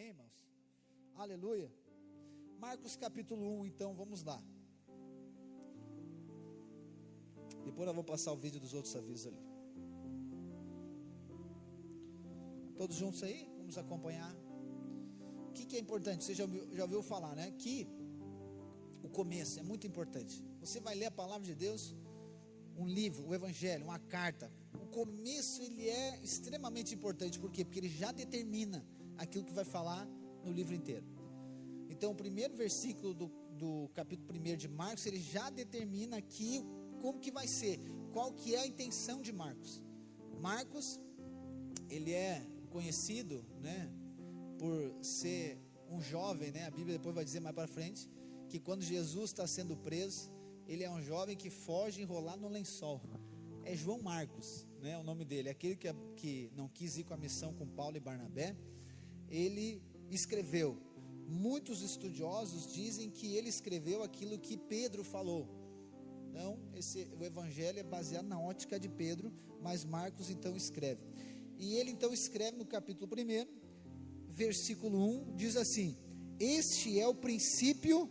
Amém, irmãos? Aleluia. Marcos capítulo 1, então, vamos lá. Depois eu vou passar o vídeo dos outros avisos ali. Todos juntos aí? Vamos acompanhar. O que é importante? Você já ouviu falar, né? Que o começo é muito importante. Você vai ler a palavra de Deus, um livro, o evangelho, uma carta. O começo, ele é extremamente importante. Por quê? Porque ele já determina aquilo que vai falar no livro inteiro. Então, o primeiro versículo do capítulo 1 de Marcos, ele já determina aqui como que vai ser, qual que é a intenção de Marcos. Marcos, ele é conhecido, né, por ser um jovem, né? A Bíblia depois vai dizer mais para frente, que quando Jesus está sendo preso, ele é um jovem que foge enrolado no lençol. É João Marcos, né, o nome dele, aquele que não quis ir com a missão com Paulo e Barnabé. Ele escreveu. Muitos estudiosos dizem que ele escreveu aquilo que Pedro falou. Então, o evangelho é baseado na ótica de Pedro, mas Marcos então escreve. E ele então escreve no capítulo 1, versículo 1, diz assim: este é o princípio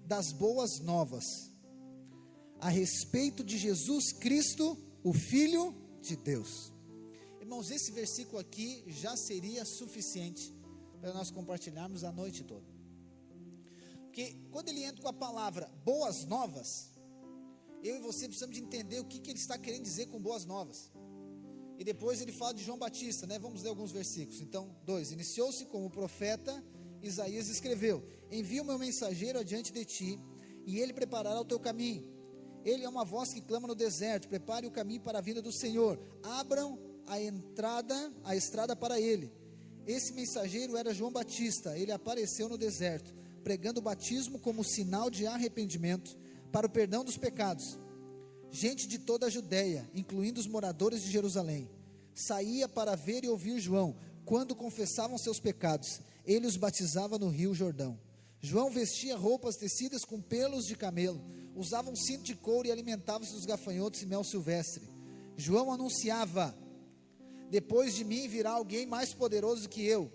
das boas novas, a respeito de Jesus Cristo, o Filho de Deus. Irmãos, esse versículo aqui já seria suficiente para nós compartilharmos a noite toda. Porque quando ele entra com a palavra boas novas, eu e você precisamos de entender o que ele está querendo dizer com boas novas. E depois ele fala de João Batista, né? Vamos ler alguns versículos. Então, 2, iniciou-se como o profeta Isaías escreveu: envia o meu mensageiro adiante de ti, e ele preparará o teu caminho. Ele é uma voz que clama no deserto: prepare o caminho para a vinda do Senhor, abram a estrada para ele. Esse mensageiro era João Batista. Ele apareceu no deserto, pregando o batismo como sinal de arrependimento para o perdão dos pecados. Gente de toda a Judeia, incluindo os moradores de Jerusalém, saía para ver e ouvir João. Quando confessavam seus pecados, ele os batizava no rio Jordão. João vestia roupas tecidas com pelos de camelo, usava um cinto de couro e alimentava-se dos gafanhotos e mel silvestre. João anunciava: depois de mim virá alguém mais poderoso que eu,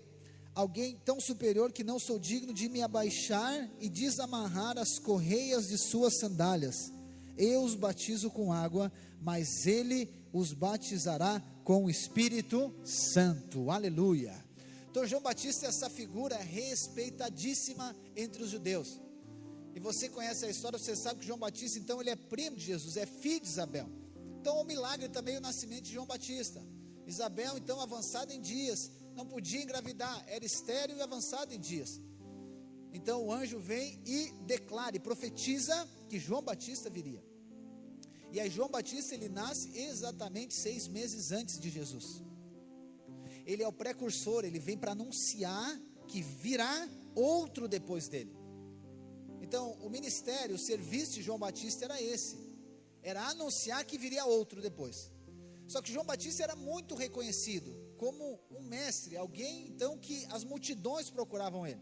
alguém tão superior que não sou digno de me abaixar e desamarrar as correias de suas sandálias. Eu os batizo com água, mas ele os batizará com o Espírito Santo. Aleluia. Então João Batista é essa figura respeitadíssima entre os judeus. E você conhece a história, você sabe que João Batista, então, ele é primo de Jesus, é filho de Isabel. Então o milagre também é o nascimento de João Batista. Isabel, então, avançada em dias, não podia engravidar, era estéril e avançada em dias. Então o anjo vem e declara e profetiza que João Batista viria. E aí João Batista, ele nasce exatamente 6 meses antes de Jesus. Ele é o precursor, ele vem para anunciar que virá outro depois dele. Então o ministério, o serviço de João Batista era esse, era anunciar que viria outro depois. Só que João Batista era muito reconhecido como um mestre, alguém então que as multidões procuravam ele.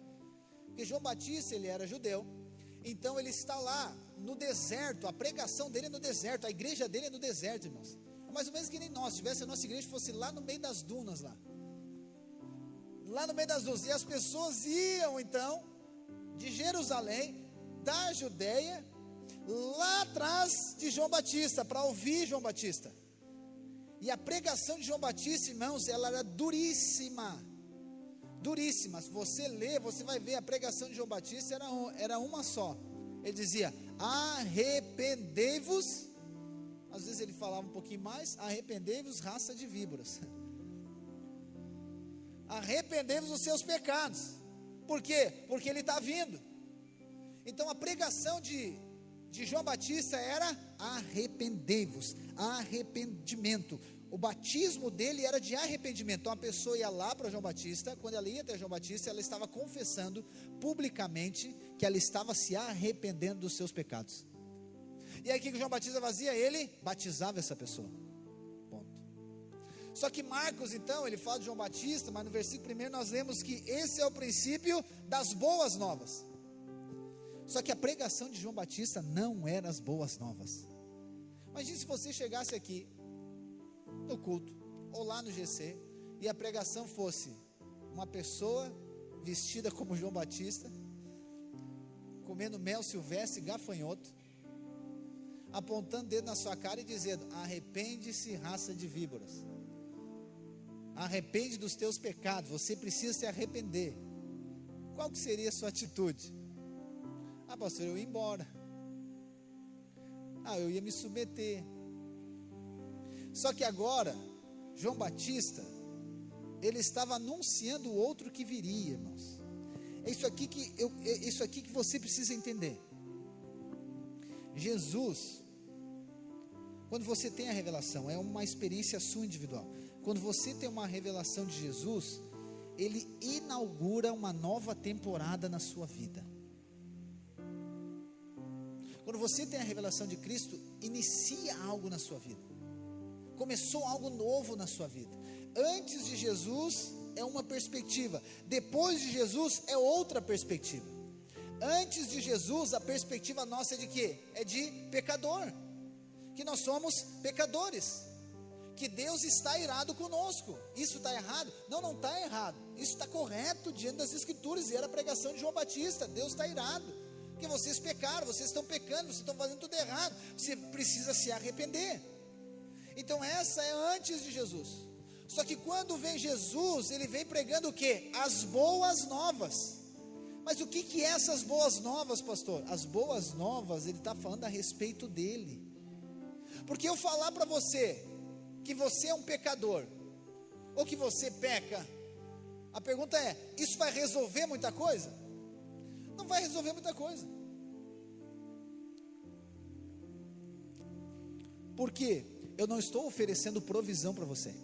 Porque João Batista, ele era judeu, então ele está lá no deserto, a pregação dele é no deserto, a igreja dele é no deserto, irmãos. É mais ou menos que nem nós, se tivesse a nossa igreja fosse lá no meio das dunas lá no meio das dunas, e as pessoas iam então de Jerusalém, da Judeia, lá atrás de João Batista, para ouvir João Batista. E a pregação de João Batista, irmãos, ela era duríssima. Se você ler, você vai ver, a pregação de João Batista era uma só. Ele dizia: arrependei-vos. Às vezes ele falava um pouquinho mais: arrependei-vos, raça de víboras. Arrependei-vos dos seus pecados. Por quê? Porque ele está vindo. Então a pregação de João Batista era arrependei-vos, arrependimento. O batismo dele era de arrependimento. Então a pessoa ia lá para João Batista, quando ela ia até João Batista, ela estava confessando publicamente que ela estava se arrependendo dos seus pecados. E aí o que João Batista fazia? Ele batizava essa pessoa. Ponto. Só que Marcos então, ele fala de João Batista, mas no versículo 1 nós lemos que esse é o princípio das boas novas. Só que a pregação de João Batista não era as boas novas. Imagine se você chegasse aqui no culto, ou lá no GC, e a pregação fosse uma pessoa vestida como João Batista, comendo mel silvestre, gafanhoto, apontando o dedo na sua cara e dizendo: arrepende-se, raça de víboras, arrepende dos teus pecados, você precisa se arrepender. Qual que seria a sua atitude? Ah, pastor, eu ia embora, eu ia me submeter. Só que agora, João Batista, ele estava anunciando o outro que viria, irmãos. É isso aqui que você precisa entender. Jesus, quando você tem a revelação, é uma experiência sua individual. Quando você tem uma revelação de Jesus, ele inaugura uma nova temporada na sua vida. Quando você tem a revelação de Cristo, inicia algo na sua vida. Começou algo novo na sua vida. Antes de Jesus é uma perspectiva, depois de Jesus é outra perspectiva. Antes de Jesus, a perspectiva nossa é de quê? É de pecador, que nós somos pecadores, que Deus está irado conosco. Isso está errado? Não está errado, isso está correto diante das Escrituras, e era a pregação de João Batista. Deus está irado, porque vocês pecaram, vocês estão pecando, vocês estão fazendo tudo errado, você precisa se arrepender. Então essa é antes de Jesus. Só que quando vem Jesus, ele vem pregando o quê? As boas novas. Mas o que é essas boas novas, pastor? As boas novas, ele está falando a respeito dele. Porque eu falar para você que você é um pecador, ou que você peca, a pergunta é: isso vai resolver muita coisa? Não vai resolver muita coisa. Por quê? Eu não estou oferecendo provisão para você.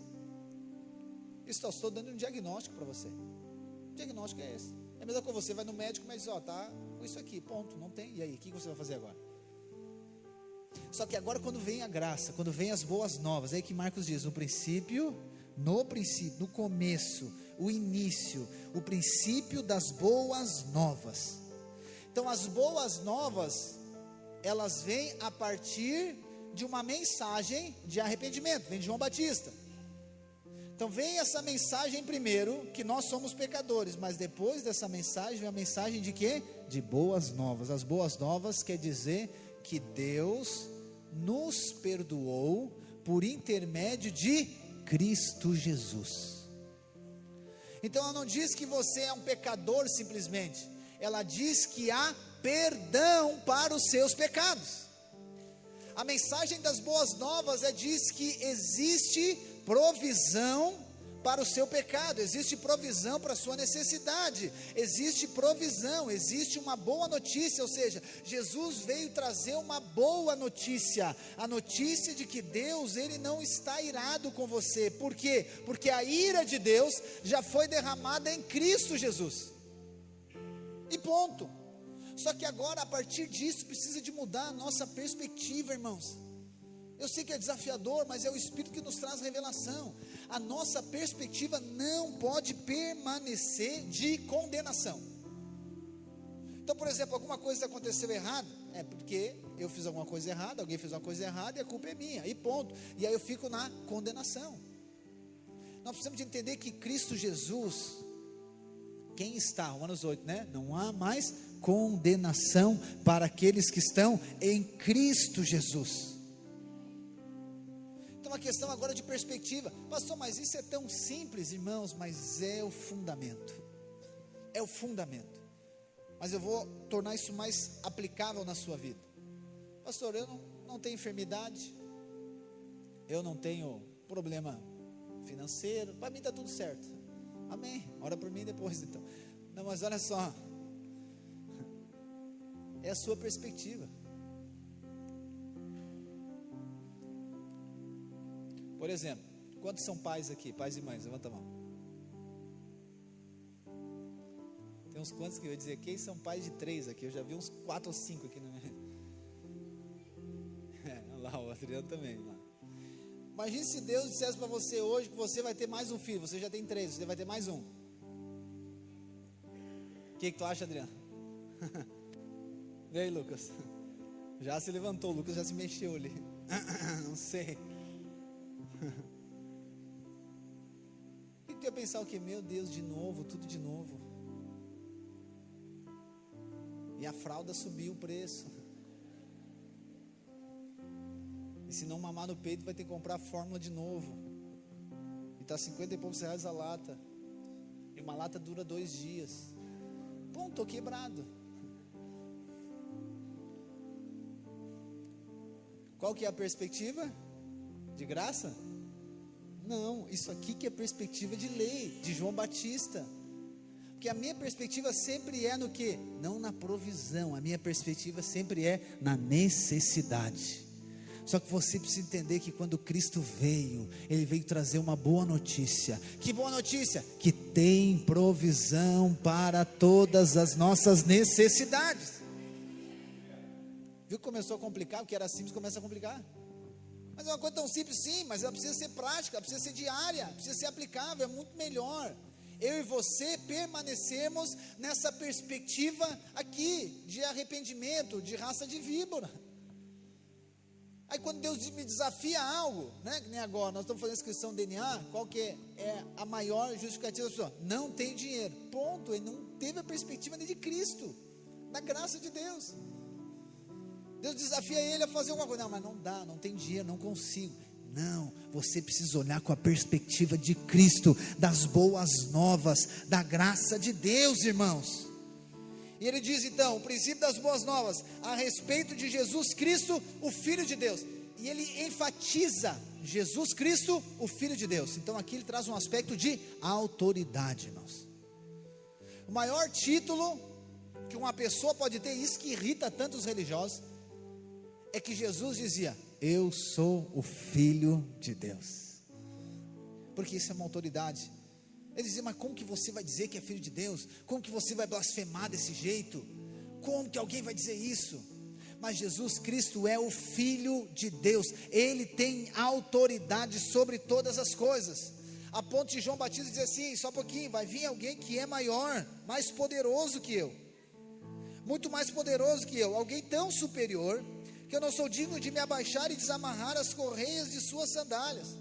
Estou dando um diagnóstico para você. O diagnóstico é esse. É mesmo que você vai no médico, mas tá com isso aqui, ponto, não tem. E aí, o que você vai fazer agora? Só que agora, quando vem a graça, quando vem as boas novas, é aí que Marcos diz: no princípio, no começo, o início, o princípio das boas novas. Então as boas novas, elas vêm a partir de uma mensagem de arrependimento, vem de João Batista. Então vem essa mensagem primeiro, que nós somos pecadores, mas depois dessa mensagem vem a mensagem de quê? De boas novas. As boas novas quer dizer que Deus nos perdoou por intermédio de Cristo Jesus. Então ela não diz que você é um pecador simplesmente, ela diz que há perdão para os seus pecados. A mensagem das boas novas diz que existe provisão para o seu pecado, existe provisão para a sua necessidade, existe provisão, existe uma boa notícia. Ou seja, Jesus veio trazer uma boa notícia, a notícia de que Deus, ele não está irado com você. Por quê? Porque a ira de Deus já foi derramada em Cristo Jesus, e ponto. Só que agora, a partir disso, precisa de mudar a nossa perspectiva, irmãos. Eu sei que é desafiador, mas é o Espírito que nos traz revelação. A nossa perspectiva não pode permanecer de condenação. Então, por exemplo, alguma coisa aconteceu errado, é porque eu fiz alguma coisa errada, alguém fez uma coisa errada e a culpa é minha, e ponto. E aí eu fico na condenação. Nós precisamos de entender que Cristo Jesus, quem está, Romanos 8, né? Não há mais condenação para aqueles que estão em Cristo Jesus. Então a questão agora de perspectiva, pastor, mas isso é tão simples, irmãos, mas é o fundamento. É o fundamento. Mas eu vou tornar isso mais aplicável na sua vida. Pastor, eu não tenho enfermidade, eu não tenho problema financeiro, para mim está tudo certo. Amém, ora por mim depois então. Não, mas olha só, é a sua perspectiva. Por exemplo, quantos são pais aqui, pais e mães? Levanta a mão. Tem uns quantos que eu ia dizer, quem são pais de 3 aqui? Eu já vi uns 4 ou 5 aqui no meu. Lá, o Adriano também. Lá. Imagine se Deus dissesse para você hoje que você vai ter mais um filho. Você já tem 3, você vai ter mais um. O que tu acha, Adriano? E aí, Lucas? Já se levantou, o Lucas já se mexeu ali. Não sei. E tu ia pensar o que? Meu Deus, de novo, tudo de novo. E a fralda subiu o preço. E se não mamar no peito, vai ter que comprar a fórmula de novo. E está 50 e poucos reais a lata. E uma lata dura 2 dias. Pô, estou quebrado. Qual que é a perspectiva? De graça? Não, isso aqui que é perspectiva de lei, de João Batista. Porque a minha perspectiva sempre é no quê? Não na provisão, a minha perspectiva sempre é na necessidade. Só que você precisa entender que quando Cristo veio, Ele veio trazer uma boa notícia. Que boa notícia? Que tem provisão para todas as nossas necessidades. Viu que começou a complicar? O que era simples começa a complicar. Mas é uma coisa tão simples, sim, mas ela precisa ser prática, ela precisa ser diária, precisa ser aplicável, é muito melhor eu e você permanecermos nessa perspectiva aqui, de arrependimento, de raça de víbora. Aí quando Deus me desafia a algo, né, que nem agora, nós estamos fazendo inscrição no DNA, qual que é a maior justificativa da pessoa? Não tem dinheiro, ponto, ele não teve a perspectiva nem de Cristo, da graça de Deus. Deus desafia ele a fazer alguma coisa, não, mas não dá, não tem dinheiro, não consigo. Não, você precisa olhar com a perspectiva de Cristo, das boas novas, da graça de Deus, irmãos. E ele diz então, o princípio das boas novas, a respeito de Jesus Cristo, o Filho de Deus. E ele enfatiza Jesus Cristo, o Filho de Deus. Então aqui ele traz um aspecto de autoridade, irmãos. O maior título que uma pessoa pode ter, isso que irrita tanto os religiosos, é que Jesus dizia, eu sou o Filho de Deus. Porque isso é uma autoridade. Ele dizia, mas como que você vai dizer que é filho de Deus? Como que você vai blasfemar desse jeito? Como que alguém vai dizer isso? Mas Jesus Cristo é o Filho de Deus. Ele tem autoridade sobre todas as coisas. A ponto de João Batista dizer assim, só um pouquinho, vai vir alguém que é maior, mais poderoso que eu. Muito mais poderoso que eu. Alguém tão superior, que eu não sou digno de me abaixar e desamarrar as correias de suas sandálias.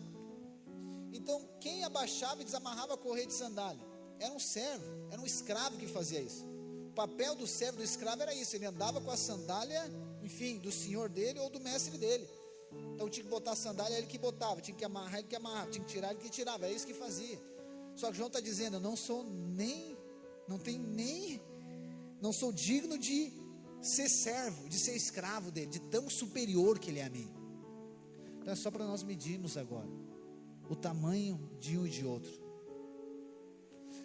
Então, quem abaixava e desamarrava a correia de sandália? Era um servo, era um escravo que fazia isso. O papel do servo, do escravo era isso, ele andava com a sandália, enfim, do senhor dele ou do mestre dele. Então tinha que botar a sandália, ele que botava, tinha que amarrar, ele que amarrava, tinha que tirar, ele que tirava, é isso que fazia. Só que João está dizendo, eu não sou não sou digno de ser servo, de ser escravo dele, de tão superior que ele é a mim. Então é só para nós medirmos agora o tamanho de um e de outro.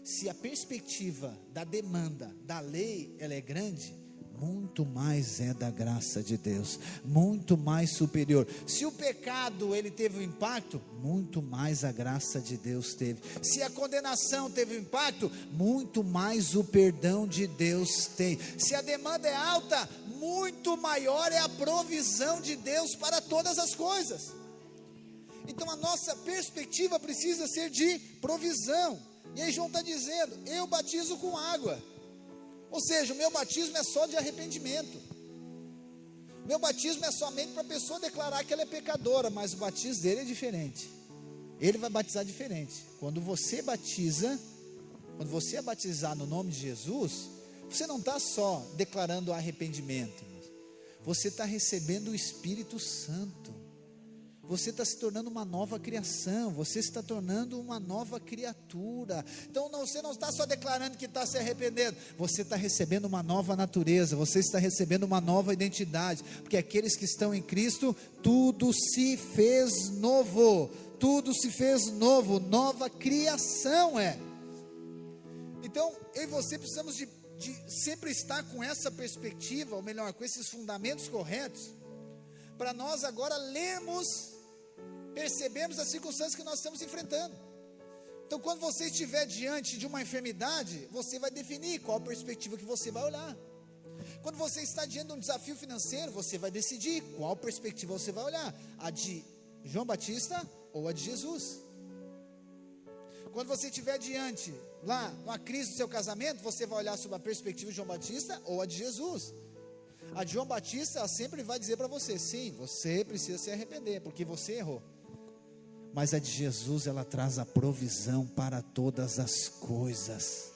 Se a perspectiva da demanda da lei ela é grande, muito mais é da graça de Deus, muito mais superior. Se o pecado ele teve um impacto, muito mais a graça de Deus teve. Se a condenação teve um impacto, muito mais o perdão de Deus tem. Se a demanda é alta, muito maior é a provisão de Deus para todas as coisas. Então a nossa perspectiva precisa ser de provisão. E aí João está dizendo, eu batizo com água. Ou seja, o meu batismo é só de arrependimento. Meu batismo é somente para a pessoa declarar que ela é pecadora, mas o batismo dele é diferente. Ele vai batizar diferente. Quando você é batizar no nome de Jesus, você não está só declarando arrependimento, você está recebendo o Espírito Santo. Você está se tornando uma nova criação, você se está tornando uma nova criatura. Então você não está só declarando que está se arrependendo, você está recebendo uma nova natureza, você está recebendo uma nova identidade, porque aqueles que estão em Cristo, tudo se fez novo, nova criação é. Então eu e você precisamos de sempre estar com essa perspectiva, ou melhor, com esses fundamentos corretos, para nós agora percebemos as circunstâncias que nós estamos enfrentando. Então quando você estiver diante de uma enfermidade, você vai definir qual perspectiva que você vai olhar. Quando você está diante de um desafio financeiro, você vai decidir qual perspectiva você vai olhar, a de João Batista ou a de Jesus. Quando você estiver diante lá, uma crise do seu casamento, você vai olhar sobre a perspectiva de João Batista ou a de Jesus. A de João Batista, ela sempre vai dizer para você, sim, você precisa se arrepender, porque você errou. Mas a de Jesus, ela traz a provisão para todas as coisas.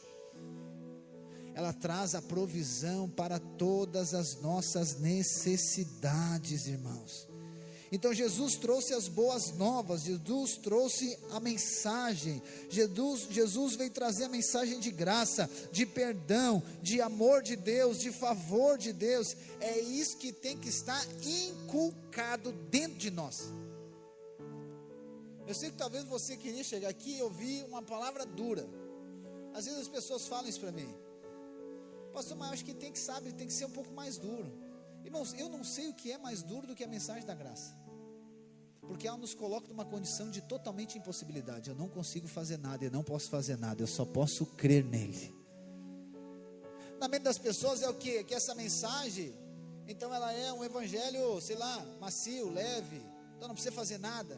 ela traz a provisão para todas as nossas necessidades, irmãos. Então Jesus trouxe as boas novas, Jesus trouxe a mensagem, Jesus veio trazer a mensagem de graça, de perdão, de amor de Deus, de favor de Deus. É isso que tem que estar inculcado dentro de nós. Eu sei que talvez você queria chegar aqui e ouvir uma palavra dura. Às vezes as pessoas falam isso para mim: pastor, mas eu acho que tem que ser um pouco mais duro. Irmãos, eu não sei o que é mais duro do que a mensagem da graça, porque ela nos coloca numa condição de totalmente impossibilidade. Eu não consigo fazer nada, eu não posso fazer nada, eu só posso crer nele. Na mente das pessoas é o quê? Que essa mensagem, então ela é um evangelho, sei lá, macio, leve, então não precisa fazer nada.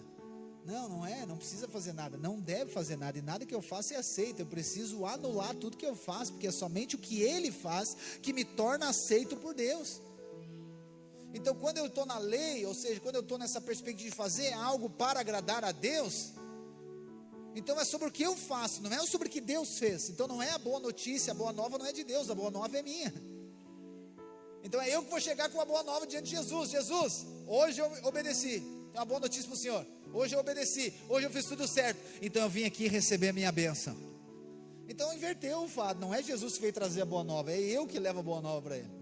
Não, não é, não precisa fazer nada, não deve fazer nada, e nada que eu faça é aceito. Eu preciso anular tudo que eu faço, porque é somente o que ele faz que me torna aceito por Deus. Então quando eu estou na lei, ou seja, quando eu estou nessa perspectiva de fazer algo para agradar a Deus, então é sobre o que eu faço, não é sobre o que Deus fez. Então não é a boa notícia, a boa nova não é de Deus, a boa nova é minha. Então é eu que vou chegar com a boa nova diante de Jesus. Jesus, hoje eu obedeci, tem uma boa notícia para o Senhor. Hoje eu obedeci, hoje eu fiz tudo certo, então eu vim aqui receber a minha bênção. Então inverteu o fato, não é Jesus que veio trazer a boa nova, é eu que levo a boa nova para ele.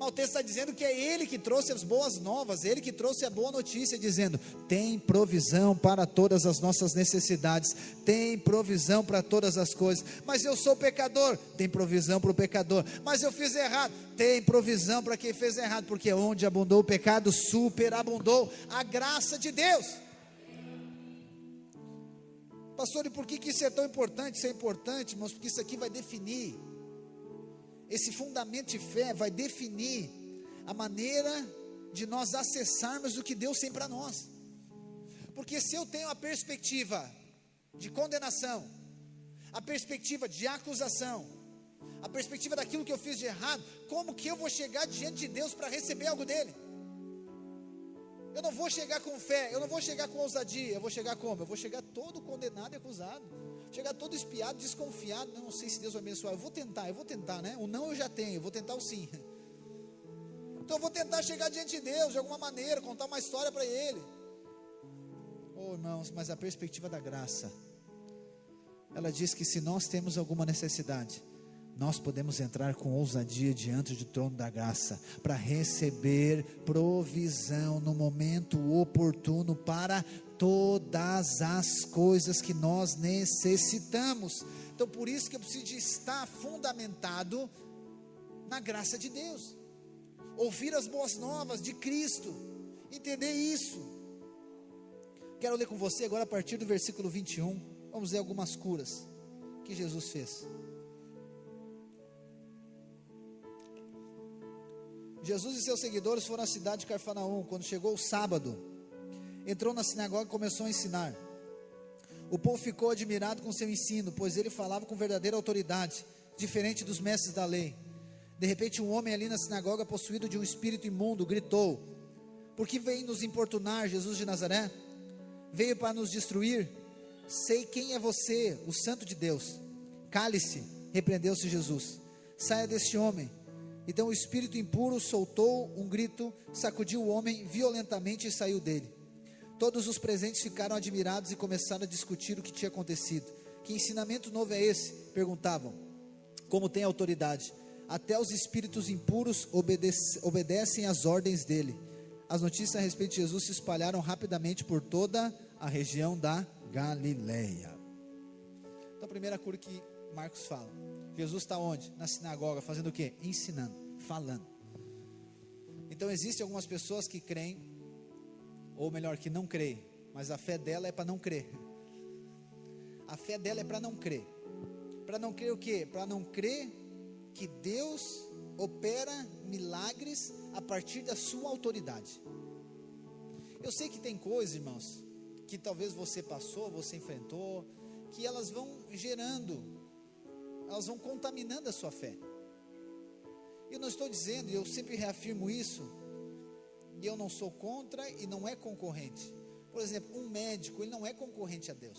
Mas o texto está dizendo que é ele que trouxe as boas novas, ele que trouxe a boa notícia, dizendo: tem provisão para todas as nossas necessidades, tem provisão para todas as coisas. Mas eu sou pecador, tem provisão para o pecador. Mas eu fiz errado, tem provisão para quem fez errado, porque onde abundou o pecado, superabundou a graça de Deus. Pastor, e por que isso é tão importante? Isso é importante, irmãos, porque isso aqui vai definir, esse fundamento de fé vai definir a maneira de nós acessarmos o que Deus tem para nós. Porque se eu tenho a perspectiva de condenação, a perspectiva de acusação, a perspectiva daquilo que eu fiz de errado, como que eu vou chegar diante de Deus para receber algo dele? Eu não vou chegar com fé, eu não vou chegar com ousadia. Eu vou chegar como? Eu vou chegar todo condenado e acusado, chegar todo espiado, desconfiado. Não sei se Deus vai abençoar. Eu vou tentar, né? O não eu já tenho, eu vou tentar o sim. Então eu vou tentar chegar diante de Deus de alguma maneira, contar uma história para ele. Oh irmãos, mas a perspectiva da graça, ela diz que se nós temos alguma necessidade, nós podemos entrar com ousadia diante do trono da graça, para receber provisão no momento oportuno para todas as coisas que nós necessitamos. Então por isso que eu preciso de estar fundamentado na graça de Deus, ouvir as boas novas de Cristo, entender isso. Quero ler com você agora a partir do versículo 21, vamos ler algumas curas que Jesus fez. Jesus e seus seguidores foram à cidade de Cafarnaum. Quando chegou o sábado, entrou na sinagoga e começou a ensinar. O povo ficou admirado com seu ensino, pois ele falava com verdadeira autoridade, diferente dos mestres da lei. De repente um homem ali na sinagoga, possuído de um espírito imundo, gritou: por que vem nos importunar, Jesus de Nazaré? Veio para nos destruir? Sei quem é você, o santo de Deus. Cale-se, repreendeu-se Jesus. Saia deste homem. Então o espírito impuro soltou um grito, sacudiu o homem violentamente e saiu dele. Todos os presentes ficaram admirados e começaram a discutir o que tinha acontecido. Que ensinamento novo é esse? Perguntavam. Como tem autoridade? Até os espíritos impuros obedecem às ordens dele. As notícias a respeito de Jesus se espalharam rapidamente por toda a região da Galileia. Então a primeira cura que Marcos fala, Jesus está onde? Na sinagoga, fazendo o quê? Ensinando, falando. Então existem algumas pessoas que creem, ou melhor, que não creem, mas a fé dela é para não crer. A fé dela é para não crer. Para não crer o quê? Para não crer que Deus opera milagres a partir da sua autoridade. Eu sei que tem coisas, irmãos, que talvez você passou, você enfrentou, que elas vão gerando, elas vão contaminando a sua fé. Eu não estou dizendo, e eu sempre reafirmo isso, e eu não sou contra e não é concorrente. Por exemplo, um médico, ele não é concorrente a Deus.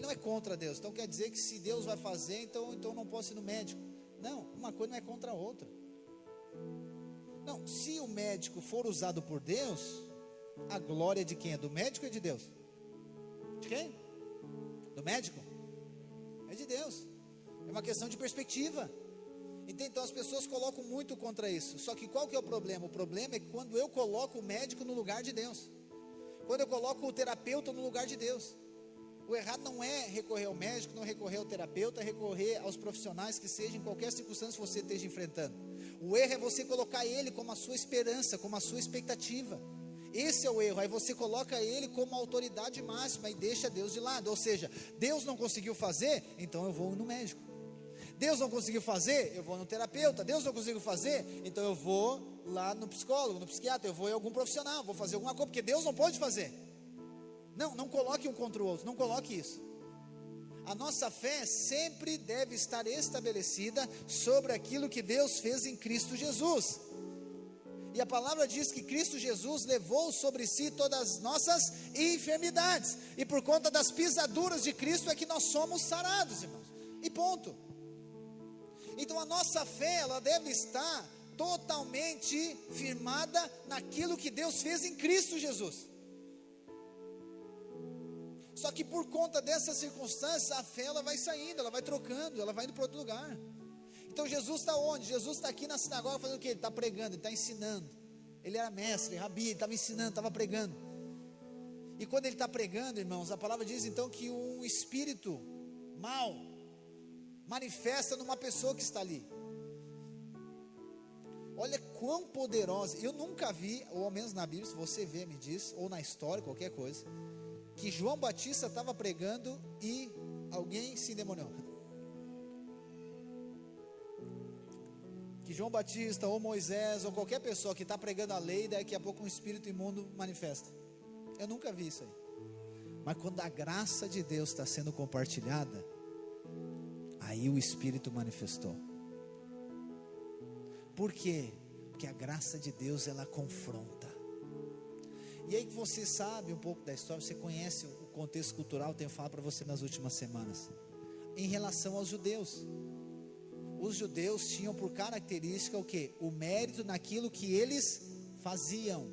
Ele não é contra Deus. Então quer dizer que se Deus vai fazer, então eu não posso ir no médico. Não, uma coisa não é contra a outra. Não, se o médico for usado por Deus, a glória é de quem? É do médico ou é de Deus? De quem? Do médico? É de Deus. É uma questão de perspectiva. Então as pessoas colocam muito contra isso. Só que qual que é o problema? O problema é quando eu coloco o médico no lugar de Deus. Quando eu coloco o terapeuta no lugar de Deus. O errado não é recorrer ao médico, não recorrer ao terapeuta, é recorrer aos profissionais que seja em qualquer circunstância que você esteja enfrentando. O erro é você colocar ele como a sua esperança, como a sua expectativa. Esse é o erro. Aí você coloca ele como a autoridade máxima e deixa Deus de lado. Ou seja, Deus não conseguiu fazer, então eu vou no médico. Deus não conseguiu fazer, eu vou no terapeuta. Deus não conseguiu fazer, então eu vou lá no psicólogo, no psiquiatra, eu vou em algum profissional, vou fazer alguma coisa, porque Deus não pode fazer. Não coloque um contra o outro, não coloque isso. A nossa fé sempre deve estar estabelecida sobre aquilo que Deus fez em Cristo Jesus. E a palavra diz que Cristo Jesus levou sobre si todas as nossas enfermidades. E por conta das pisaduras de Cristo é que nós somos sarados, irmãos. E ponto. Então a nossa fé, ela deve estar totalmente firmada naquilo que Deus fez em Cristo Jesus. Só que por conta dessas circunstâncias, a fé ela vai saindo, ela vai trocando, ela vai indo para outro lugar. Então Jesus está onde? Jesus está aqui na sinagoga fazendo o quê? Ele está pregando, ele está ensinando. Ele era mestre, rabi, ele estava ensinando, estava pregando. E quando ele está pregando, irmãos, a palavra diz então que um espírito mau manifesta numa pessoa que está ali. Olha quão poderosa. Eu nunca vi, ou ao menos na Bíblia, se você vê, me diz, ou na história, qualquer coisa, que João Batista estava pregando e alguém se endemoniou. Que João Batista, ou Moisés, ou qualquer pessoa que está pregando a lei, daqui a pouco um espírito imundo manifesta. Eu nunca vi isso aí. Mas quando a graça de Deus está sendo compartilhada, aí o espírito manifestou. Por quê? Porque a graça de Deus, ela confronta. E aí que você sabe um pouco da história, você conhece o contexto cultural, eu tenho falado para você nas últimas semanas. Em relação aos judeus. Os judeus tinham por característica o quê? O mérito naquilo que eles faziam.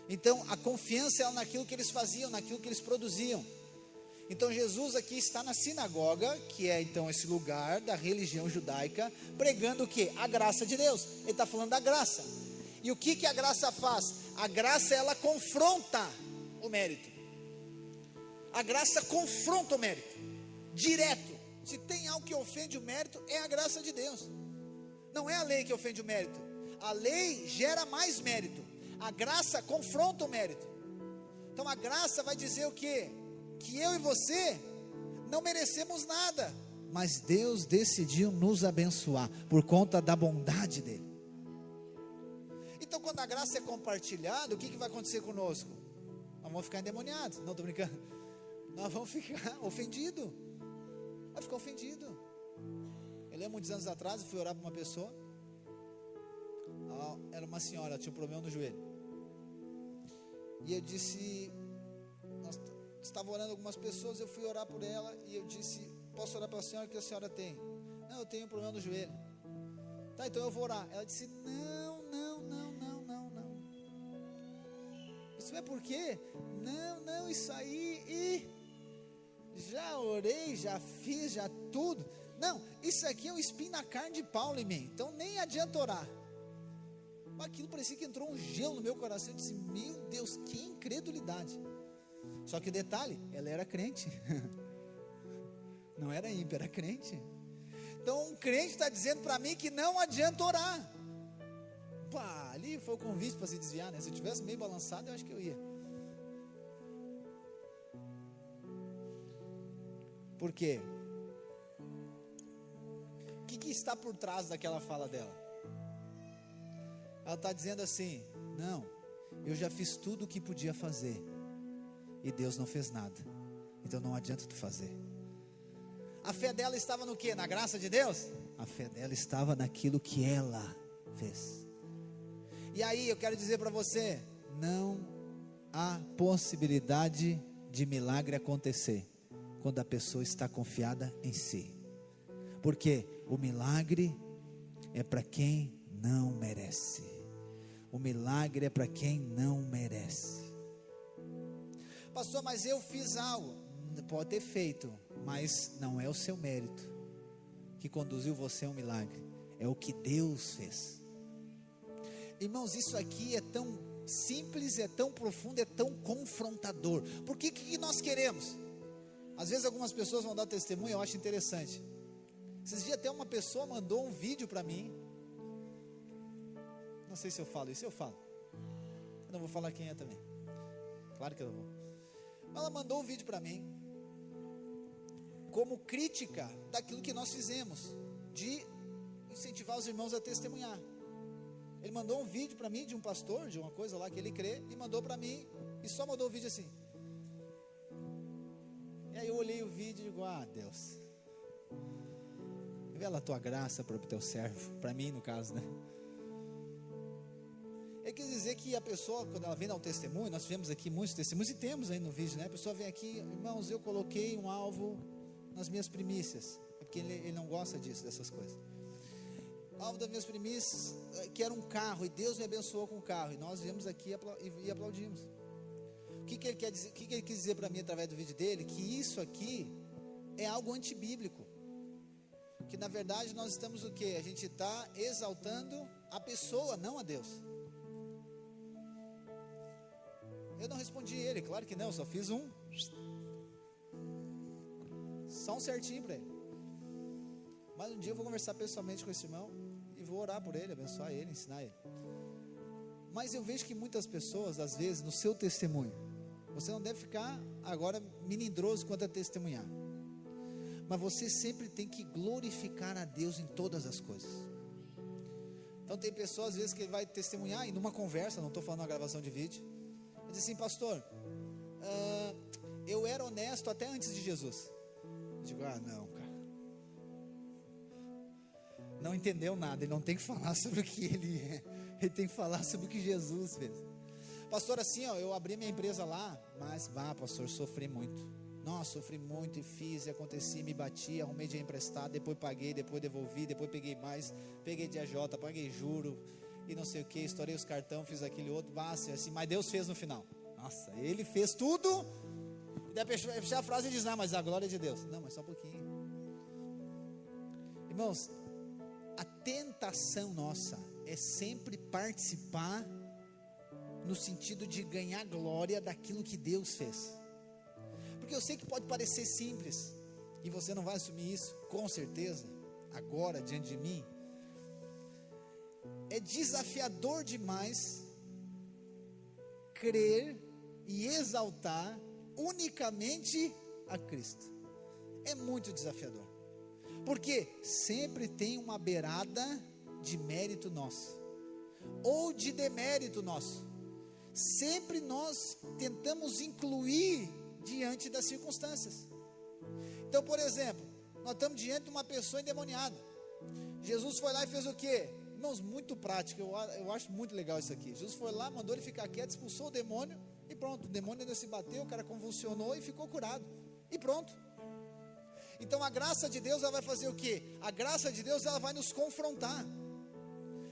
Então a confiança era naquilo que eles faziam, naquilo que eles produziam. Então Jesus aqui está na sinagoga, que é então esse lugar da religião judaica, pregando o quê? A graça de Deus. Ele está falando da graça. E o que a graça faz? A graça, ela confronta o mérito. A graça confronta o mérito, direto. Se tem algo que ofende o mérito, é a graça de Deus. Não é a lei que ofende o mérito. A lei gera mais mérito. A graça confronta o mérito. Então a graça vai dizer o quê? Que eu e você não merecemos nada, mas Deus decidiu nos abençoar por conta da bondade dele. Então quando a graça é compartilhada, o que vai acontecer conosco? Nós vamos ficar endemoniados. Não, estou brincando. Nós vamos ficar ofendidos. Vai ficar ofendido. Eu lembro muitos anos atrás, eu fui orar para uma pessoa. Era uma senhora, ela tinha um problema no joelho. E eu disse, nós estava orando algumas pessoas, eu fui orar por ela e eu disse, posso orar para a senhora, o que a senhora tem? Não, eu tenho um problema no joelho. Tá, então eu vou orar. Ela disse, não. Isso é por quê? Não, isso aí, já orei, já fiz, já tudo. Não, isso aqui é um espinho na carne de Paulo em mim, então nem adianta orar. Aquilo parecia que entrou um gelo no meu coração. Eu disse, meu Deus, que incredulidade. Só que o detalhe, ela era crente. Não era ímpia, era crente. Então um crente está dizendo para mim que não adianta orar. Pá, ali foi o convite para se desviar, né? Se eu tivesse meio balançado, eu acho que eu ia. Por quê? O que está por trás daquela fala dela? Ela está dizendo assim, não, eu já fiz tudo o que podia fazer e Deus não fez nada, então não adianta tu fazer. A fé dela estava no quê? Na graça de Deus? A fé dela estava naquilo que ela fez. E aí eu quero dizer para você, não há possibilidade de milagre acontecer quando a pessoa está confiada em si. Porque o milagre é para quem não merece. O milagre é para quem não merece. Pastor, mas eu fiz algo. Pode ter feito, mas não é o seu mérito que conduziu você a um milagre. É o que Deus fez. Irmãos, isso aqui é tão simples, é tão profundo, é tão confrontador. Porque que nós queremos? Às vezes algumas pessoas vão dar testemunho, eu acho interessante. Esses dias até uma pessoa mandou um vídeo para mim. Não sei se eu falo isso, eu falo. Eu não vou falar quem é também. Claro que eu não vou. Ela mandou um vídeo para mim, como crítica daquilo que nós fizemos, de incentivar os irmãos a testemunhar. Ele mandou um vídeo para mim, de um pastor, de uma coisa lá que ele crê, e mandou para mim, e só mandou o vídeo assim. E aí eu olhei o vídeo e digo, Deus, revela a tua graça para o teu servo, para mim no caso, né? Ele quis dizer que a pessoa, quando ela vem dar um testemunho, nós tivemos aqui muitos testemunhos, e temos aí no vídeo, né? A pessoa vem aqui, irmãos, eu coloquei um alvo nas minhas primícias, é porque ele não gosta disso, dessas coisas. Alvo das minhas primícias, que era um carro, e Deus me abençoou com o carro, e nós viemos aqui e aplaudimos. O que ele quer dizer? O que ele quis dizer para mim através do vídeo dele? Que isso aqui é algo antibíblico, que na verdade nós estamos o quê? A gente está exaltando a pessoa, não a Deus. Eu não respondi ele, claro que não, só fiz só um certinho para ele. Mas um dia eu vou conversar pessoalmente com esse irmão e vou orar por ele, abençoar ele, ensinar ele. Mas eu vejo que muitas pessoas, às vezes, no seu testemunho, você não deve ficar agora melindroso quanto a testemunhar, mas você sempre tem que glorificar a Deus em todas as coisas. Então tem pessoas às vezes que ele vai testemunhar, e numa conversa, não estou falando uma gravação de vídeo, ele diz assim, pastor, eu era honesto até antes de Jesus. Eu digo, não, cara, não entendeu nada, ele não tem que falar sobre o que ele é, ele tem que falar sobre o que Jesus fez. Pastor, assim, eu abri minha empresa lá, mas, pastor, sofri muito. Nossa, sofri muito e fiz, e aconteci, me bati, arrumei dinheiro emprestado, depois paguei, depois devolvi, depois peguei mais, peguei de AJ, paguei juro, e não sei o que, estourei os cartões, fiz aquele outro, assim, mas Deus fez no final. Nossa, Ele fez tudo, e daí fechar a frase e diz, mas a glória é de Deus. Não, mas só um pouquinho. Irmãos, a tentação nossa é sempre participar no sentido de ganhar glória daquilo que Deus fez. Porque eu sei que pode parecer simples, e você não vai assumir isso, com certeza, agora, diante de mim. É desafiador demais crer e exaltar unicamente a Cristo. É muito desafiador, porque sempre tem uma beirada de mérito nosso, ou de demérito nosso. Sempre nós tentamos incluir diante das circunstâncias. Então, por exemplo, nós estamos diante de uma pessoa endemoniada. Jesus foi lá e fez o quê? Irmãos, muito prático, eu acho muito legal isso aqui. Jesus foi lá, mandou ele ficar quieto, expulsou o demônio, e pronto, o demônio ainda se bateu, o cara convulsionou e ficou curado, e pronto. Então a graça de Deus, ela vai fazer o quê? A graça de Deus, ela vai nos confrontar.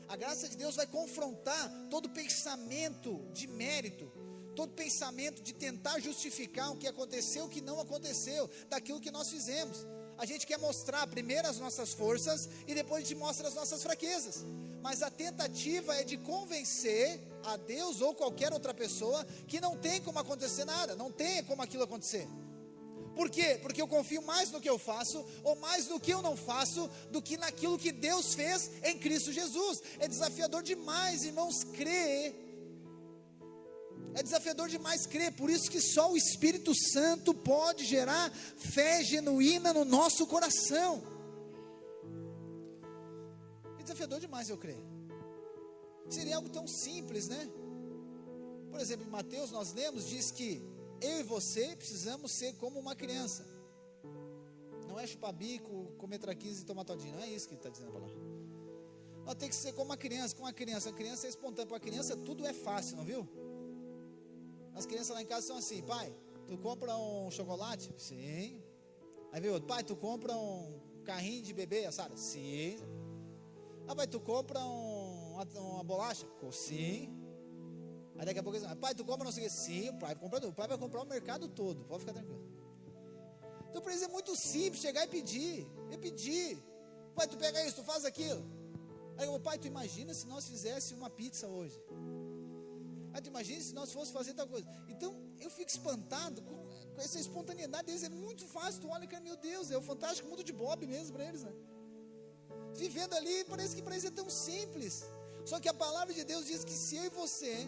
A graça de Deus vai confrontar todo pensamento de mérito, todo pensamento de tentar justificar o que aconteceu, o que não aconteceu, daquilo que nós fizemos. A gente quer mostrar primeiro as nossas forças e depois a gente mostra as nossas fraquezas, mas a tentativa é de convencer a Deus ou qualquer outra pessoa que não tem como acontecer nada, não tem como aquilo acontecer. Por quê? Porque eu confio mais no que eu faço, ou mais no que eu não faço, do que naquilo que Deus fez em Cristo Jesus. É desafiador demais, irmãos, crer. É desafiador demais crer. Por isso que só o Espírito Santo pode gerar fé genuína no nosso coração. É desafiador demais eu crer. Seria algo tão simples, né? Por exemplo, em Mateus nós lemos, diz que eu e você precisamos ser como uma criança. Não é chupar bico, comer traquinas e tomar todinho. Não é isso que ele está dizendo a palavra. Nós temos que ser como uma criança. Com uma criança, a criança é espontânea. Para a criança tudo é fácil, não viu? As crianças lá em casa são assim: pai, tu compra um chocolate? Sim. Aí veio outro, pai, tu compra um carrinho de bebê, Sara? Sim. Ah, pai, tu compra uma bolacha? Sim. Aí daqui a pouco eles falam, pai, tu compra não sei o que? Sim, o pai compra tudo. O pai vai comprar o mercado todo, pode ficar tranquilo. Então para eles é muito simples chegar e pedir. Pai, tu pega isso, tu faz aquilo. Aí eu, pai, tu imagina se nós fizéssemos uma pizza hoje? Aí tu imagina se nós fôssemos fazer tal coisa. Então eu fico espantado com essa espontaneidade deles. É muito fácil, tu olha e meu Deus, é o fantástico mundo de Bob mesmo para eles, né? Vivendo ali, parece que para eles é tão simples. Só que a palavra de Deus diz que se eu e você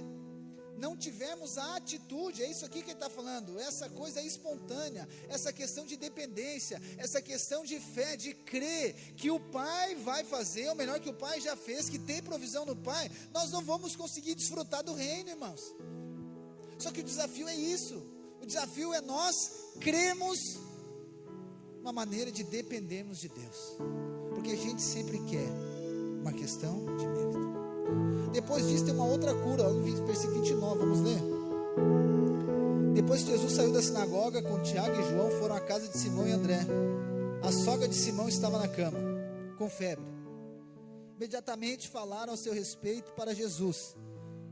não tivermos a atitude, é isso aqui que ele está falando, essa coisa espontânea, essa questão de dependência, essa questão de fé, de crer que o Pai vai fazer, ou melhor, que o Pai já fez, que tem provisão no Pai, nós não vamos conseguir desfrutar do reino, irmãos. Só que o desafio é isso, o desafio é nós cremos uma maneira de dependermos de Deus, porque a gente sempre quer uma questão de mérito. Depois disso tem uma outra cura, versículo 29, vamos ler. Depois que Jesus saiu da sinagoga com Tiago e João, foram à casa de Simão e André. A sogra de Simão estava na cama, com febre. Imediatamente falaram ao seu respeito para Jesus.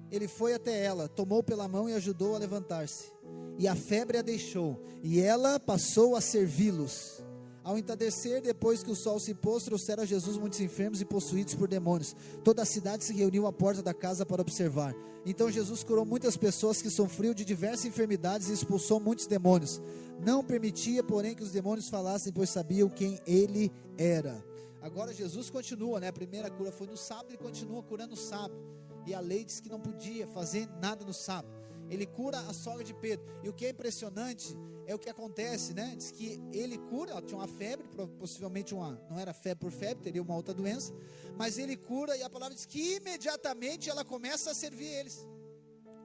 Ele foi até ela, tomou pela mão e ajudou a levantar-se. E a febre a deixou, e ela passou a servi-los. Ao entardecer, depois que o sol se pôs, trouxeram a Jesus muitos enfermos e possuídos por demônios. Toda a cidade se reuniu à porta da casa para observar. Então Jesus curou muitas pessoas que sofriam de diversas enfermidades e expulsou muitos demônios. Não permitia, porém, que os demônios falassem, pois sabiam quem ele era. Agora Jesus continua, né? A primeira cura foi no sábado, ele continua curando no sábado. E a lei diz que não podia fazer nada no sábado. Ele cura a sogra de Pedro. E o que é impressionante é o que acontece, né? Diz que ele cura, ela tinha uma febre, possivelmente não era febre por febre, teria uma outra doença, mas ele cura, e a palavra diz que imediatamente ela começa a servir eles.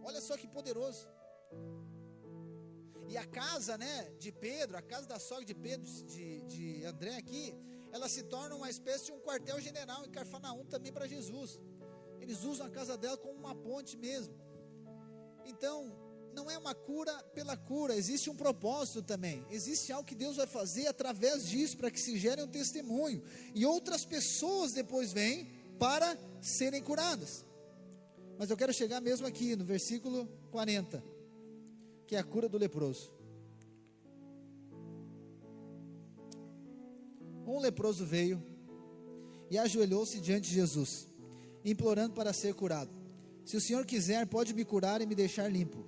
Olha só que poderoso. E a casa, né, de Pedro, a casa da sogra de Pedro, de André aqui, ela se torna uma espécie de um quartel-general em Cafarnaum também para Jesus. Eles usam a casa dela como uma ponte mesmo. Então, não é uma cura pela cura, existe um propósito também, existe algo que Deus vai fazer através disso, para que se gere um testemunho, e outras pessoas depois vêm para serem curadas. Mas eu quero chegar mesmo aqui no versículo 40, que é a cura do leproso. Um leproso veio e ajoelhou-se diante de Jesus, implorando para ser curado. Se o Senhor quiser, pode me curar e me deixar limpo.